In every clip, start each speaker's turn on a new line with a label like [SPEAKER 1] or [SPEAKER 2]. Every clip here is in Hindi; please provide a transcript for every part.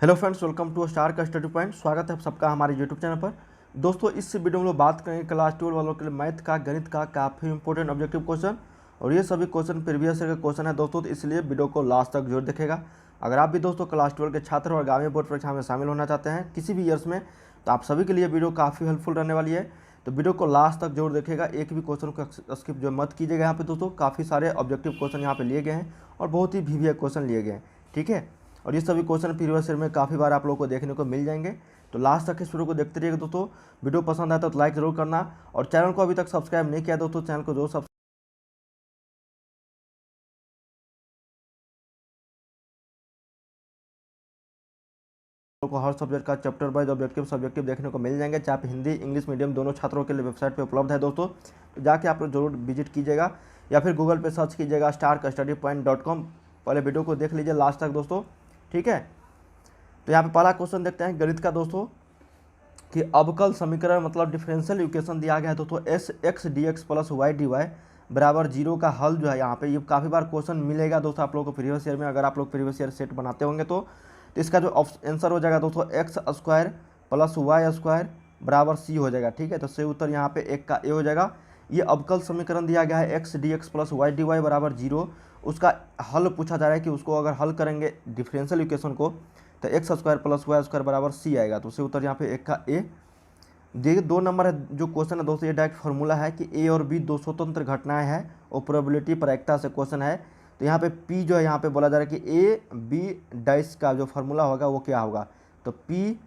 [SPEAKER 1] Hello friends, welcome to star का स्टडी पॉइंट। स्वागत है आप सबका हमारे यूट्यूब चैनल पर। दोस्तों, इस वीडियो में लोग बात करेंगे क्लास 12 वालों के लिए मैथ का, गणित का काफ़ी इंपॉर्टेंट ऑब्जेक्टिव क्वेश्चन। और ये सभी क्वेश्चन प्रीवियस ईयर के क्वेश्चन है दोस्तों, तो इसलिए वीडियो को लास्ट तक जरूर देखेगा। अगर आप भी दोस्तों क्लास 12 के छात्र और आगामी बोर्ड परीक्षा में शामिल होना चाहते हैं किसी भी ईयर्स में, तो आप सभी के लिए वीडियो काफ़ी हेल्पफुल रहने वाली है। तो वीडियो को लास्ट तक जरूर देखेगा, एक भी क्वेश्चन को स्किप जो मत कीजिएगा। यहाँ पे दोस्तों काफ़ी सारे ऑब्जेक्टिव क्वेश्चन यहाँ पे लिए गए हैं और बहुत ही वीवीआई क्वेश्चन लिए गए हैं, ठीक है। और ये सभी क्वेश्चन प्रीवियस ईयर में काफ़ी बार आप लोगों को देखने को मिल जाएंगे। तो लास्ट तक इस वीडियो को देखते रहिएगा दोस्तों। वीडियो पसंद आया तो लाइक जरूर करना, और चैनल को अभी तक सब्सक्राइब नहीं किया दोस्तों, चैनल को जरूर सब्सक्राइब को हर सब्जेक्ट का चैप्टर वाइज सब्जेक्टिव देखने को मिल जाएंगे, चाहे हिंदी इंग्लिश मीडियम दोनों छात्रों के लिए वेबसाइट पे उपलब्ध है दोस्तों। तो जाके आप लोग जरूर विजिट कीजिएगा, या फिर गूगल पे सर्च कीजिएगा starkastudypoint.com। पहले वीडियो को देख लीजिए लास्ट तक दोस्तों, ठीक है। तो यहाँ पे पहला क्वेश्चन देखते हैं गणित का दोस्तों, कि अवकल समीकरण मतलब डिफरेंशियल इक्वेशन दिया गया है दोस्तों, as x d x plus y d y बराबर जीरो का हल जो है यहाँ पे, ये काफ़ी बार क्वेश्चन मिलेगा दोस्तों आप लोगों को प्रीवियस ईयर में। अगर आप लोग प्रीवियस ईयर सेट बनाते होंगे तो इसका जो आंसर हो जाएगा दोस्तों, x square plus y square बराबर सी हो जाएगा, ठीक है। तो सही उत्तर यहाँ पे एक का ए हो जाएगा। ये अवकल समीकरण दिया गया है x d x plus y d y बराबर जीरो, उसका हल पूछा जा रहा है कि उसको अगर हल करेंगे डिफरेंशियल इक्वेशन को, तो x square plus y square बराबर सी आएगा। तो सही उत्तर यहाँ पे एक का ए। देखिए 2 नंबर है जो क्वेश्चन है दोस्तों, ये डायरेक्ट फार्मूला है कि ए और बी दो स्वतंत्र घटनाएं हैं और प्रोबेबिलिटी प्रायिकता से क्वेश्चन है। तो यहाँ पे पी जो है, यहाँ पे बोला जा रहा है कि ए बी डाइस का जो फार्मूला होगा वो क्या होगा, तो पी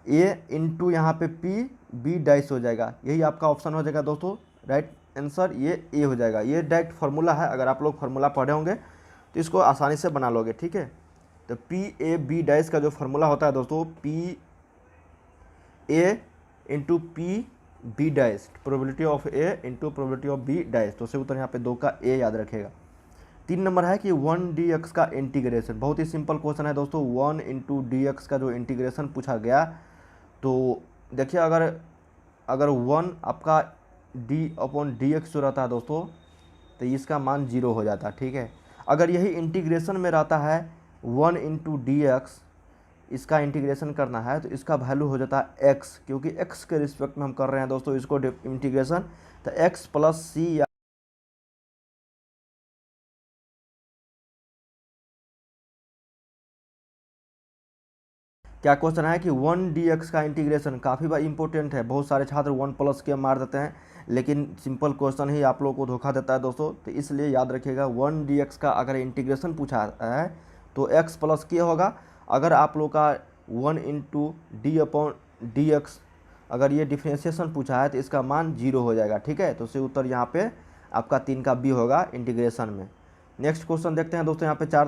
[SPEAKER 1] ए इंटू यहाँ पे पी बी डाइस हो जाएगा। यही आपका ऑप्शन हो जाएगा दोस्तों, राइट आंसर ये ए हो जाएगा। ये डायरेक्ट फार्मूला है, अगर आप लोग फार्मूला पढ़े होंगे तो इसको आसानी से बना लोगे, ठीक है। तो पी ए बी डाइस का जो फार्मूला होता है दोस्तों, P A into P B dice, probability of A into probability of B dice. तो सही उत्तर यहाँ पे 2 का ए याद रखेगा। 3 नंबर है कि 1 dx का इंटीग्रेशन, बहुत ही सिंपल क्वेश्चन है दोस्तों। 1 इंटू dx का जो इंटीग्रेशन पूछा गया, तो देखिए अगर 1 आपका d/dx जो रहता है दोस्तों, तो इसका मान 0 हो जाता है, ठीक है। अगर यही इंटीग्रेशन में रहता है 1 इंटू dx, इसका इंटीग्रेशन करना है तो इसका वैल्यू हो जाता है x, क्योंकि x के रिस्पेक्ट में हम कर रहे हैं दोस्तों इसको इंटीग्रेशन। तो x प्लस सी, या क्या क्वेश्चन है कि 1 dx का इंटीग्रेशन काफ़ी बार इंपॉर्टेंट है। बहुत सारे छात्र 1 प्लस के मार देते हैं, लेकिन सिंपल क्वेश्चन ही आप लोगों को धोखा देता है दोस्तों। तो इसलिए याद रखिएगा 1 dx का अगर इंटीग्रेशन पूछा है तो x प्लस के होगा। अगर आप लोग का 1 इंटू d/dx अगर ये डिफ्रेंशिएशन पूछा है तो इसका मान 0 हो जाएगा, ठीक है। तो सही उत्तर यहाँ पे आपका 3 का बी होगा इंटीग्रेशन में। नेक्स्ट क्वेश्चन देखते हैं दोस्तों, यहाँ पे 4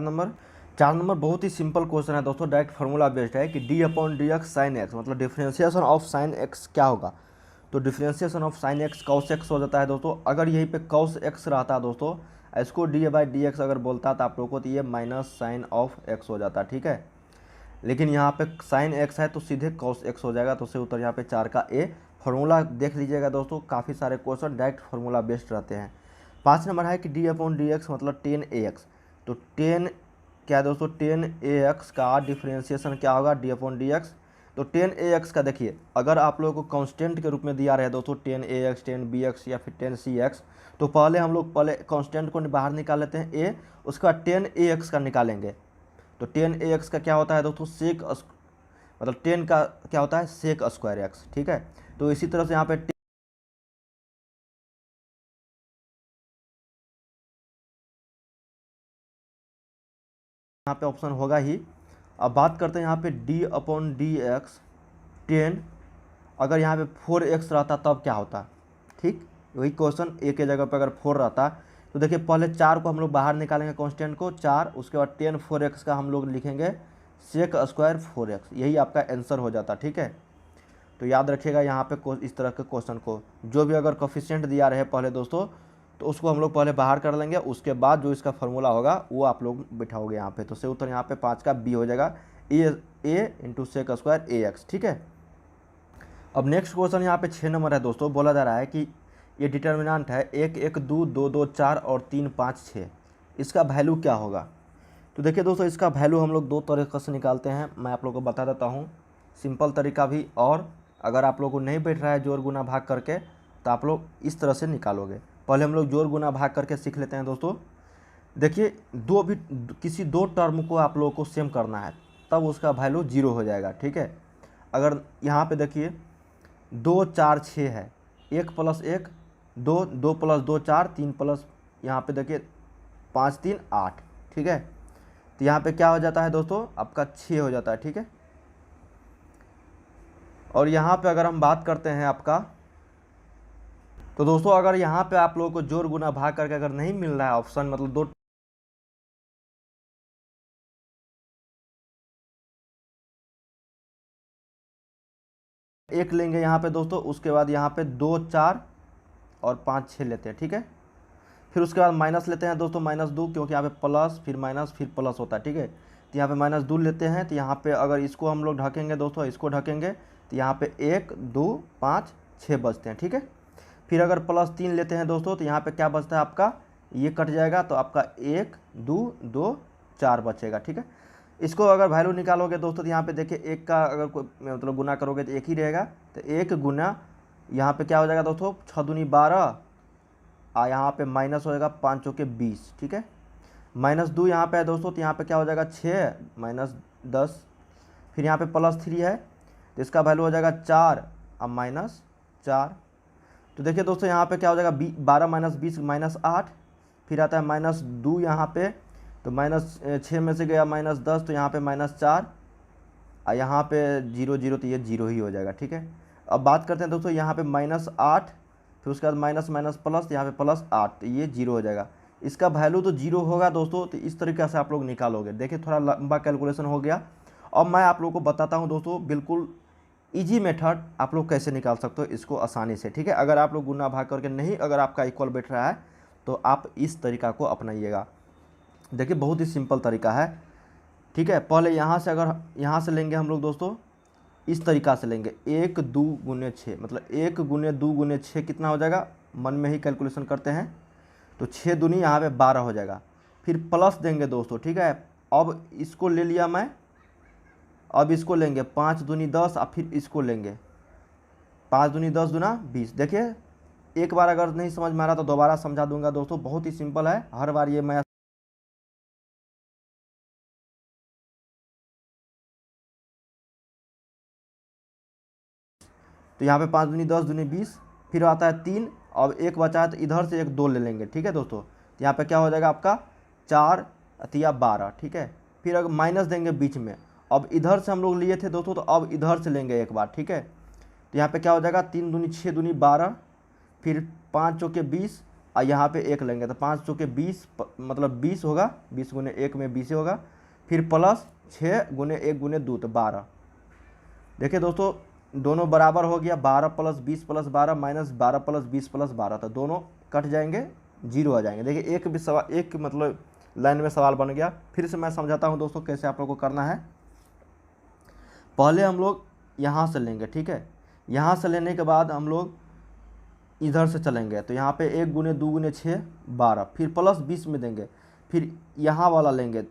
[SPEAKER 1] नंबर बहुत ही सिंपल क्वेश्चन है दोस्तों, डायरेक्ट फार्मूला बेस्ड है कि d/dx साइन एक्स मतलब डिफ्रेंशिएशन ऑफ साइन एक्स क्या होगा। तो differentiation of sine x cos x हो जाता है दोस्तों। अगर यहीं पे कॉस एक्स रहता है दोस्तों, इसको d/dx अगर बोलता था आप लोगों को, तो ये माइनस साइन ऑफ एक्स हो जाता है, ठीक है। लेकिन यहाँ पे साइन एक्स है तो सीधे कॉस एक्स हो जाएगा। तो सही उत्तर यहाँ पे 4 का ए। फार्मूला देख लीजिएगा दोस्तों, काफ़ी सारे क्वेश्चन डायरेक्ट फार्मूला बेस्ड रहते हैं। 5 नंबर है कि d/dx मतलब 10ax। तो 10 क्या है दोस्तों, 10ax का डिफ्रेंशिएशन क्या होगा, d/dx। तो 10ax का देखिए, अगर आप लोगों को कांस्टेंट के रूप में दिया रहे दोस्तों 10ax 10bx या फिर 10cx, तो पहले हम लोग कांस्टेंट को बाहर निकाल लेते हैं a, उसके बाद 10ax का निकालेंगे। तो 10ax का क्या होता है दोस्तों, सेक मतलब 10 का क्या होता है, सेक स्क्वायर एक्स, ठीक है। तो इसी तरह से यहाँ पे ऑप्शन होगा ही। अब बात करते हैं यहाँ पे d/dx 10, अगर यहाँ पे 4x रहता तब क्या होता, ठीक। वही क्वेश्चन ए के जगह पे अगर 4 रहता, तो देखिए पहले 4 को हम लोग बाहर निकालेंगे कांस्टेंट को 4, उसके बाद 10 4x का हम लोग लिखेंगे सेक स्क्वायर 4x, यही आपका आंसर हो जाता, ठीक है। तो याद रखिएगा यहाँ पे इस तरह के क्वेश्चन को, जो भी अगर कोफिशिएंट दिया रहे पहले दोस्तों, तो उसको हम लोग पहले बाहर कर लेंगे, उसके बाद जो इसका फार्मूला होगा वो आप लोग बिठाओगे यहाँ पे। तो सही उत्तर यहाँ पे 5 का बी हो जाएगा, ए इंटू सेक स्क्वायर ए एक्स, ठीक है। अब नेक्स्ट क्वेश्चन यहाँ पे 6 नंबर है दोस्तों, बोला जा रहा है कि ये डिटर्मिनेंट है 1 1 2 2 2 4 और 3 5 6, इसका वैल्यू क्या होगा। तो देखिए दोस्तों, इसका वैल्यू हम लोग दो तरीक़े से निकालते हैं, मैं आप लोगों को बता देता हूँ। सिंपल तरीका भी, और अगर आप लोगों को नहीं बैठ रहा है जोड़ गुना भाग करके तो आप लोग इस तरह से निकालोगे। पहले हम लोग जोड़ गुना भाग करके सीख लेते हैं दोस्तों। देखिए, किसी दो टर्म को आप लोगों को सेम करना है, तब उसका वैल्यू 0 हो जाएगा, ठीक है। अगर यहाँ पे देखिए 2 4 6 है, 1 + 1 2, 2 + 2 4, 3 प्लस यहाँ पे देखिए 5 3 8, ठीक है। तो यहाँ पे क्या हो जाता है दोस्तों, आपका 6 हो जाता है, ठीक है। और यहाँ पे अगर हम बात करते हैं आपका, तो दोस्तों अगर यहाँ पे आप लोगों को जोड़ गुना भाग करके अगर नहीं मिल रहा है ऑप्शन, मतलब दो एक लेंगे यहाँ पे दोस्तों, उसके बाद यहाँ पे 2 4 और 5 6 लेते हैं, ठीक है। फिर उसके बाद माइनस लेते हैं दोस्तों, -2, क्योंकि यहाँ पे प्लस फिर माइनस फिर प्लस होता है, ठीक है। तो यहाँ पे -2 लेते हैं, तो यहाँ पे अगर इसको हम लोग ढकेंगे दोस्तों, इसको ढकेंगे तो यहाँ पे 1 2 5 6 बचते हैं, ठीक है। फिर अगर +3 लेते हैं दोस्तों, तो यहाँ पे क्या बचता है आपका, ये कट जाएगा तो आपका 1 2 2 4 बचेगा, ठीक है। इसको अगर वैल्यू निकालोगे दोस्तों, तो यहाँ पे देखिए एक का अगर कोई मतलब गुना करोगे तो एक ही रहेगा, तो 1 गुना यहाँ पे क्या हो जाएगा दोस्तों, 6 दूनी 12, और यहाँ पे माइनस हो जाएगा 5 चौके 20, ठीक है। -2 यहाँ पे है दोस्तों, तो यहाँ पे क्या हो जाएगा 6 -10, फिर यहाँ पे +3 है तो इसका वैल्यू हो जाएगा 4 और -4। तो देखिए दोस्तों, यहाँ पे क्या हो जाएगा 12 - 20 -8, फिर आता है -2 यहाँ पे, तो -6 में से गया -10, तो यहाँ पे -4, और यहाँ पे 0 0, तो ये 0 ही हो जाएगा, ठीक है। अब बात करते हैं दोस्तों, यहाँ पे -8, फिर उसके बाद माइनस माइनस प्लस, यहाँ पे +8, तो ये 0 हो जाएगा। इसका वैल्यू तो 0 होगा दोस्तों। तो इस तरीके से आप लोग निकालोगे। देखिए थोड़ा लंबा कैलकुलेशन हो गया। अब मैं आप लोगों को बताता हूँ दोस्तों, बिल्कुल इजी मेथड आप लोग कैसे निकाल सकते हो इसको आसानी से, ठीक है। अगर आप लोग गुना भाग करके नहीं, अगर आपका इक्वल बैठ रहा है तो आप इस तरीका को अपनाइएगा। देखिए बहुत ही सिंपल तरीका है, ठीक है। पहले यहाँ से, अगर यहाँ से लेंगे हम लोग दोस्तों, इस तरीका से लेंगे 1 2 गुने 6, मतलब 1 गुने 2 गुने 6 कितना हो जाएगा, मन में ही कैलकुलेशन करते हैं। तो 6 दूनी यहाँ पे 12 हो जाएगा। फिर प्लस देंगे दोस्तों, ठीक है। अब इसको ले लिया मैं, अब इसको लेंगे 5 दूनी 10, और फिर इसको लेंगे 5 दूनी 10 दूना 20। देखिए एक बार अगर नहीं समझ में आ रहा तो दोबारा समझा दूंगा दोस्तों, बहुत ही सिंपल है, हर बार ये मैं तो यहाँ पे 5 दूनी 10 दूनी 20, फिर आता है 3, अब एक बचा है तो इधर से एक 2 ले लेंगे, ठीक है दोस्तों। तो यहाँ पे क्या हो जाएगा आपका 4 अतिया 12, ठीक है। फिर अगर माइनस देंगे बीच में, अब इधर से हम लोग लिए थे दोस्तों, तो अब इधर से लेंगे एक बार, ठीक है। तो यहाँ पे क्या हो जाएगा 3 दूनी 6 दूनी 12, फिर 5 चौके 20, और यहाँ पे एक लेंगे तो 5 चौके 20, मतलब 20 होगा, 20 गुने 1 में 20 होगा। फिर प्लस 6 गुने 1 गुने 2, तो 12। देखिए दोस्तों दोनों बराबर हो गया, 12 + 20 + 12 -12 + 20 + 12, तो दोनों कट जाएंगे, 0 आ जाएंगे। देखिए एक भी सवाल, एक मतलब लाइन में सवाल बन गया। फिर से मैं समझाता हूँ दोस्तों कैसे आप लोगों को करना है। पहले हम लोग यहाँ से लेंगे, ठीक है। यहाँ से लेने के बाद हम लोग इधर से चलेंगे, तो यहाँ पे 1 गुने 2 गुने 6 12, फिर प्लस 20 में देंगे, फिर यहाँ वाला लेंगे,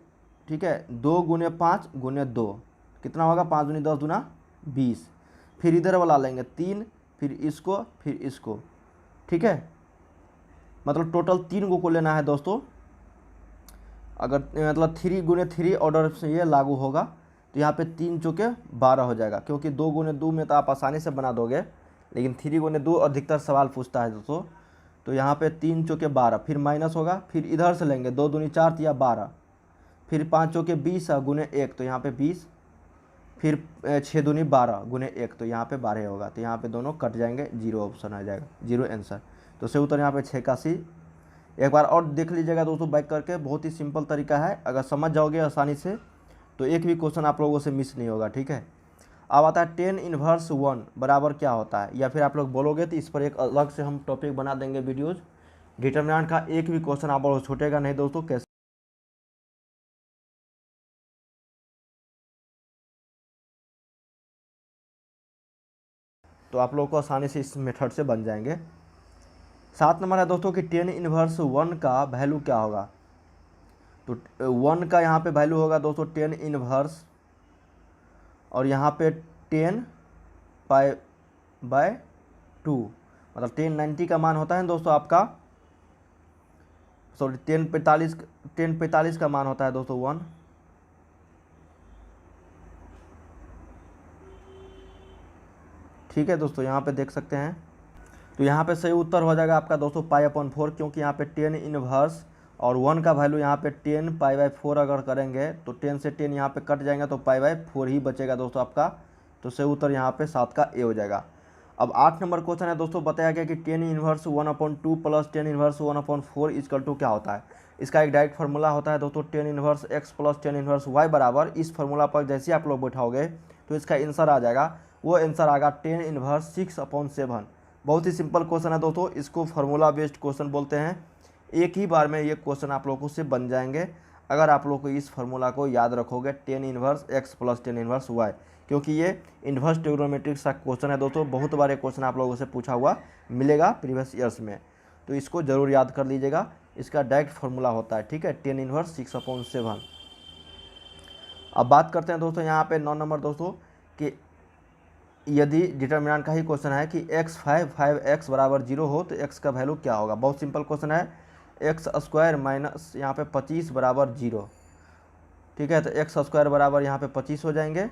[SPEAKER 1] ठीक है। 2 गुने 5 गुने 2 कितना होगा, 5 दूनी 10 दूना 20, फिर इधर वाला लेंगे 3, फिर इसको, ठीक है। मतलब टोटल 3 को लेना है दोस्तों। अगर मतलब 3 गुने 3 ऑर्डर से ये लागू होगा, तो यहाँ पे 3 चौके 12 हो जाएगा, क्योंकि 2 गुने 2 में तो आप आसानी से बना दोगे, लेकिन 3 गुने 2 अधिकतर सवाल पूछता है दोस्तों। तो यहाँ पे 3 चौके 12, फिर माइनस होगा, फिर इधर से लेंगे 2 दूनी 4 या 12, फिर 5 चौके 20 गुने 1, तो यहाँ पे 20, फिर 6 दूनी 12 गुने 1, तो यहाँ पे 12 होगा। तो यहाँ पे दोनों कट जाएंगे, 0 ऑप्शन आ जाएगा, 0 आंसर। तो सही उत्तर यहाँ पे 6 का सी। एक बार और देख लीजिएगा दोस्तों बैक करके, बहुत ही सिंपल तरीका है, अगर समझ जाओगे आसानी से तो एक भी क्वेश्चन आप लोगों से मिस नहीं होगा, ठीक है। अब आता है 10⁻1 बराबर क्या होता है, या फिर आप लोग बोलोगे तो इस पर एक अलग से हम टॉपिक बना देंगे वीडियोज़। डिटर्मिनेंट का एक भी क्वेश्चन आप लोग छूटेगा नहीं दोस्तों, कैसे तो आप लोग को आसानी से इस मेथड से बन जाएंगे। 7 नंबर है दोस्तों कि 10⁻1 का वैल्यू क्या होगा। तो 1 का यहाँ पे वैल्यू होगा दोस्तों 10 इनवर्स, और यहाँ पे 10 पाई बाय 2, मतलब 1090 का मान होता है दोस्तों आपका, सॉरी 1045 का मान होता है दोस्तों 1। ठीक है दोस्तों, यहाँ पे देख सकते हैं। तो यहाँ पे सही उत्तर हो जाएगा आपका दोस्तों पाई/4, क्योंकि यहाँ पे 10 इनवर्स और 1 का वैल्यू यहाँ पे 10 पाई/4 अगर करेंगे तो 10 से 10 यहाँ पे कट जाएंगे तो पाई/4 ही बचेगा दोस्तों आपका। तो सही उत्तर यहाँ पे 7 का ए हो जाएगा। अब 8 नंबर क्वेश्चन है दोस्तों, बताया गया कि 10 inverse 1/2 plus 10 inverse 1/4 equal to क्या होता है। इसका एक डायरेक्ट फार्मूला होता है दोस्तों 10 inverse x plus 10 inverse y बराबर, इस फार्मूला पर जैसे आप लोग बैठाओगे तो इसका आंसर आ जाएगा, वो आंसर आएगा 10 इनवर्स 6/7। बहुत ही सिंपल क्वेश्चन है दोस्तों, इसको फार्मूला बेस्ड क्वेश्चन बोलते हैं। एक ही बार में ये क्वेश्चन आप लोगों से बन जाएंगे अगर आप लोग को इस फार्मूला को याद रखोगे, 10 inverse x plus 10 inverse y, क्योंकि ये इन्वर्स ट्रिग्नोमेट्रिक सा क्वेश्चन है दोस्तों। बहुत बार ये क्वेश्चन आप लोगों से पूछा हुआ मिलेगा प्रीवियस ईयर्स में, तो इसको ज़रूर याद कर लीजिएगा। इसका डायरेक्ट फार्मूला होता है, ठीक है, 10 इनवर्स 6/7। अब बात करते हैं दोस्तों यहाँ पे 9 नंबर दोस्तों, कि यदि डिटर्मिनेंट का ही क्वेश्चन है कि x5 बराबर 0 हो तो x का वैल्यू क्या होगा। बहुत सिंपल क्वेश्चन है, x² माइनस यहाँ पे 25 बराबर 0। ठीक है, तो x² बराबर यहाँ पे 25 हो जाएंगे।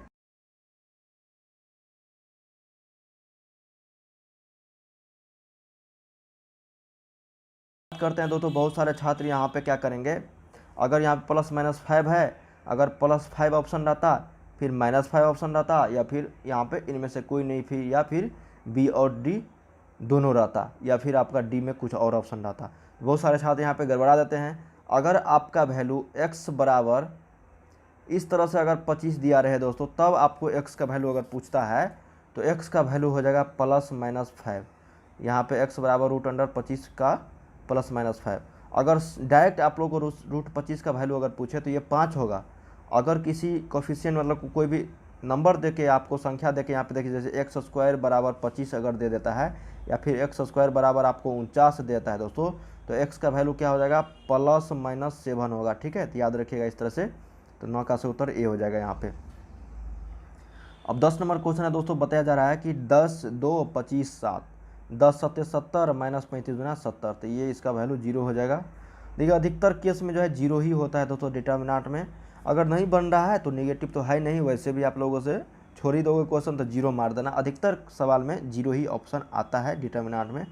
[SPEAKER 1] करते हैं दोस्तों, बहुत सारे छात्र यहाँ पे क्या करेंगे, अगर यहाँ पे +-5 है, अगर +5 ऑप्शन रहता, फिर -5 ऑप्शन रहता, या फिर यहाँ पे इनमें से कोई नहीं, फिर या फिर बी और डी दोनों रहता, या फिर आपका डी में कुछ और ऑप्शन रहता। बहुत सारे छात्र यहाँ पे गड़बड़ा देते हैं। अगर आपका वैल्यू x बराबर इस तरह से अगर 25 दिया रहे दोस्तों, तब आपको x का वैल्यू अगर पूछता है तो x का वैल्यू हो जाएगा +-5। यहाँ पे x बराबर √25 का +-5। अगर डायरेक्ट आप लोग को √25 का वैल्यू अगर पूछे तो ये 5 होगा। अगर किसी कोफिशिएंट मतलब कोई भी नंबर दे के आपको संख्या दे के यहाँ पे देखिए, जैसे x² बराबर 25 अगर दे देता है, या फिर x² बराबर आपको 49 देता है दोस्तों, तो x का वैल्यू क्या हो जाएगा, +-7 होगा। ठीक है, तो याद रखिएगा इस तरह से। तो 9 का से उत्तर ए हो जाएगा यहाँ पे। अब 10 नंबर क्वेश्चन है दोस्तों, बताया जा रहा है कि 10, 2, 25, 7, 10 7 70 माइनस 35 गुना 70, तो ये इसका वैल्यू 0 हो जाएगा। देखिए अधिकतर केस में जो है 0 ही होता है दोस्तों डिटर्मिनेंट में। अगर नहीं बन रहा है तो नेगेटिव तो है नहीं, वैसे भी आप लोगों से छोड़ ही दोगे क्वेश्चन तो 0 मार देना। अधिकतर सवाल में 0 ही ऑप्शन आता है डिटर्मिनेंट में।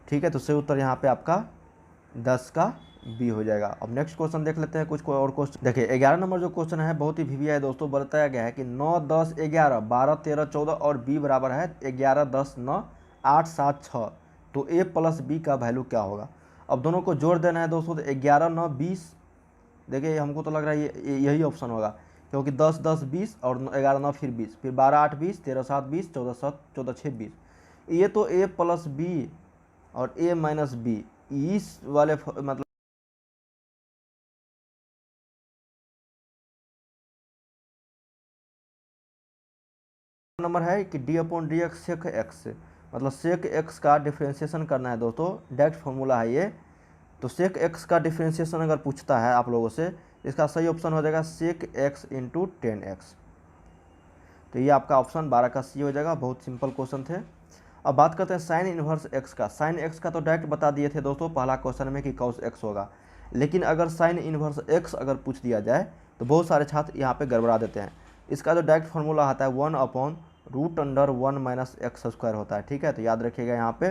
[SPEAKER 1] ठीक है, तो सही उत्तर यहाँ पे आपका 10 का बी हो जाएगा। अब नेक्स्ट क्वेश्चन देख लेते हैं, कुछ कोई और क्वेश्चन। देखिए 11 नंबर जो क्वेश्चन है बहुत ही वीवी है दोस्तों। बताया गया है कि 9, 10, 11, 12, 13, 14 और बी बराबर है 11, 10, 9, 8, 7, 6, तो ए प्लस बी का वैल्यू क्या होगा। अब दोनों को जोड़ देना है दोस्तों, तो 11, 9, 20। देखिए हमको तो लग रहा है यही ऑप्शन होगा, क्योंकि 10, 10, 20 और 11, 9 फिर 20, फिर 12, 8, 20, 13, 7, 20, 14, 7, 14, 6, 20। ये तो ए प्लस बी और ए माइनस बी इस वाले मतलब नंबर है कि d/dx सेक x, मतलब सेक x का डिफ्रेंशिएशन करना है दोस्तों। डायरेक्ट फॉर्मूला है ये। तो सेक x का डिफ्रेंशिएशन अगर पूछता है आप लोगों से, इसका सही ऑप्शन हो जाएगा सेक x इंटू 10x। तो ये आपका ऑप्शन 12 का सी हो जाएगा। बहुत सिंपल क्वेश्चन थे। अब बात करते हैं साइन इनवर्स x का। साइन x का तो डायरेक्ट बता दिए थे दोस्तों पहला क्वेश्चन में कि cos x होगा, लेकिन अगर साइन इनवर्स x अगर पूछ दिया जाए तो बहुत सारे छात्र यहाँ पे गड़बड़ा देते हैं। इसका जो डायरेक्ट फार्मूला आता है 1/√1 माइनस x² होता है। ठीक है, तो याद रखिएगा यहाँ पे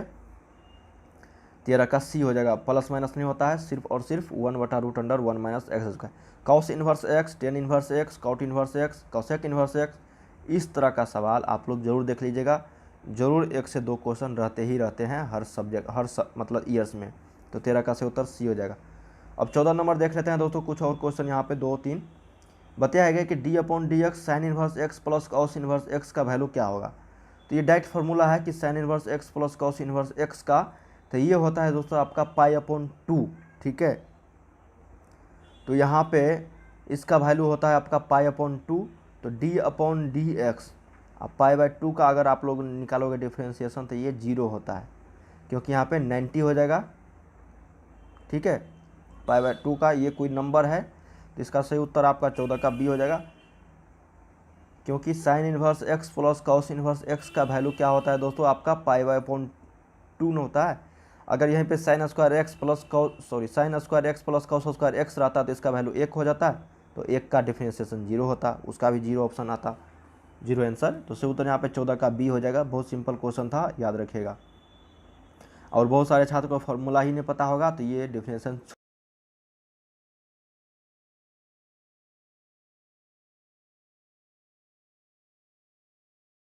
[SPEAKER 1] 13 का सी हो जाएगा। प्लस माइनस नहीं होता है, सिर्फ और सिर्फ 1/√1 minus x²। Cos inverse x, tan inverse x, cot inverse x, cosec inverse x, इस तरह का सवाल आप लोग जरूर देख लीजिएगा। जरूर 1 से 2 क्वेश्चन रहते ही रहते हैं हर सब्जेक्ट मतलब ईयर्स में। तो 13 का से उत्तर सी हो जाएगा। अब 14 नंबर देख लेते हैं दोस्तों, कुछ और क्वेश्चन यहाँ पे 2, 3 बताया गया कि d/dx sine inverse x plus cos inverse x का वैल्यू क्या होगा। तो ये डायरेक्ट फार्मूला है कि sine inverse x plus cos inverse x का, तो ये होता है दोस्तों आपका π/2। ठीक है, तो यहाँ पे इसका वैल्यू होता है आपका π/2। तो d/dx अब π/2 का अगर आप लोग निकालोगे डिफ्रेंशिएशन तो ये 0 होता है, क्योंकि यहाँ पे 90 हो जाएगा। ठीक है, π/2 का ये कोई नंबर है, तो इसका सही उत्तर आपका 14 का बी हो जाएगा, क्योंकि sign inverse x plus cos inverse x का वैल्यू क्या होता है दोस्तों, आपका π/2 होता है। अगर यहीं पे sine square x plus cos square x रहता तो इसका वैल्यू 1 हो जाता है, तो 1 का डिफरेंशिएशन 0 होता, उसका भी 0 ऑप्शन आता, 0 आंसर। तो सही उत्तर यहाँ पे 14 का बी हो जाएगा। बहुत सिंपल क्वेश्चन था, याद रखिएगा। और बहुत सारे छात्र को फॉर्मूला ही नहीं पता होगा, तो ये डिफरेंशिएशन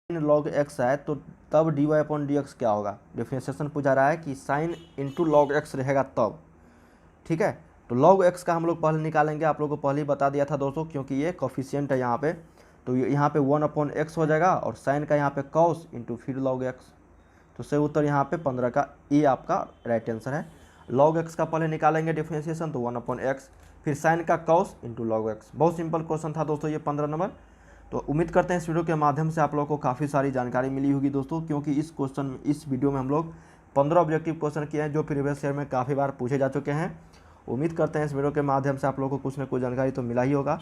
[SPEAKER 1] लॉग एक्स है तो तब dy/dx क्या होगा, डिफरेंशिएशन पूछा रहा है कि साइन इंटू लॉग एक्स रहेगा तब, ठीक है। तो लॉग एक्स का हम लोग पहले निकालेंगे, आप लोगों को पहले ही बता दिया था दोस्तों, क्योंकि ये कोफिशिएंट है यहाँ पे, तो यहाँ पे 1/x हो जाएगा, और साइन का यहाँ पे कॉस इंटू फिर लॉग एक्स, तो सही उत्तर यहाँ पे 15 का ए आपका राइट आंसर है। लॉग एक्स का पहले निकालेंगे डिफरेंशिएशन, तो 1/x, फिर साइन का कॉस इंटू लॉग एक्स। बहुत सिंपल क्वेश्चन था दोस्तों ये 15 नंबर। तो उम्मीद करते हैं इस वीडियो के माध्यम से आप लोगों को काफ़ी सारी जानकारी मिली होगी दोस्तों, क्योंकि इस वीडियो में हम लोग 15 ऑब्जेक्टिव क्वेश्चन किए हैं जो प्रीवियस ईयर में काफ़ी बार पूछे जा चुके हैं। उम्मीद करते हैं इस वीडियो के माध्यम से आप लोगों को कुछ ना कुछ जानकारी तो मिला ही होगा।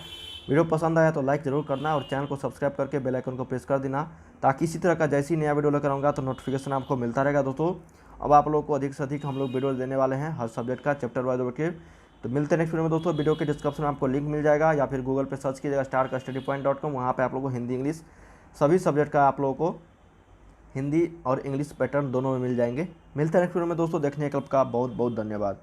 [SPEAKER 1] वीडियो पसंद आया तो लाइक ज़रूर करना और चैनल को सब्सक्राइब करके बेल आइकन को प्रेस कर देना, ताकि इसी तरह का जैसी नया वीडियो लेकर आऊँगा तो नोटिफिकेशन आपको मिलता रहेगा दोस्तों। अब आप लोगों को अधिक से अधिक हम लोग वीडियो देने वाले हैं हर सब्जेक्ट का चैप्टर वाइज ऑब्जेक्टिव। तो मिलते हैं नेक्स्ट वीडियो में दोस्तों। वीडियो के डिस्क्रिप्शन में आपको लिंक मिल जाएगा, या फिर गूगल पे सर्च कीजिएगा starkastudypoint.com, वहाँ पे आप लोगों को हिंदी इंग्लिश सभी सब्जेक्ट का आप लोगों को हिंदी और इंग्लिश पैटर्न दोनों में मिल जाएंगे। मिलते हैं नेक्स्ट वीडियो में दोस्तों। देखने के लिए आपका बहुत बहुत धन्यवाद।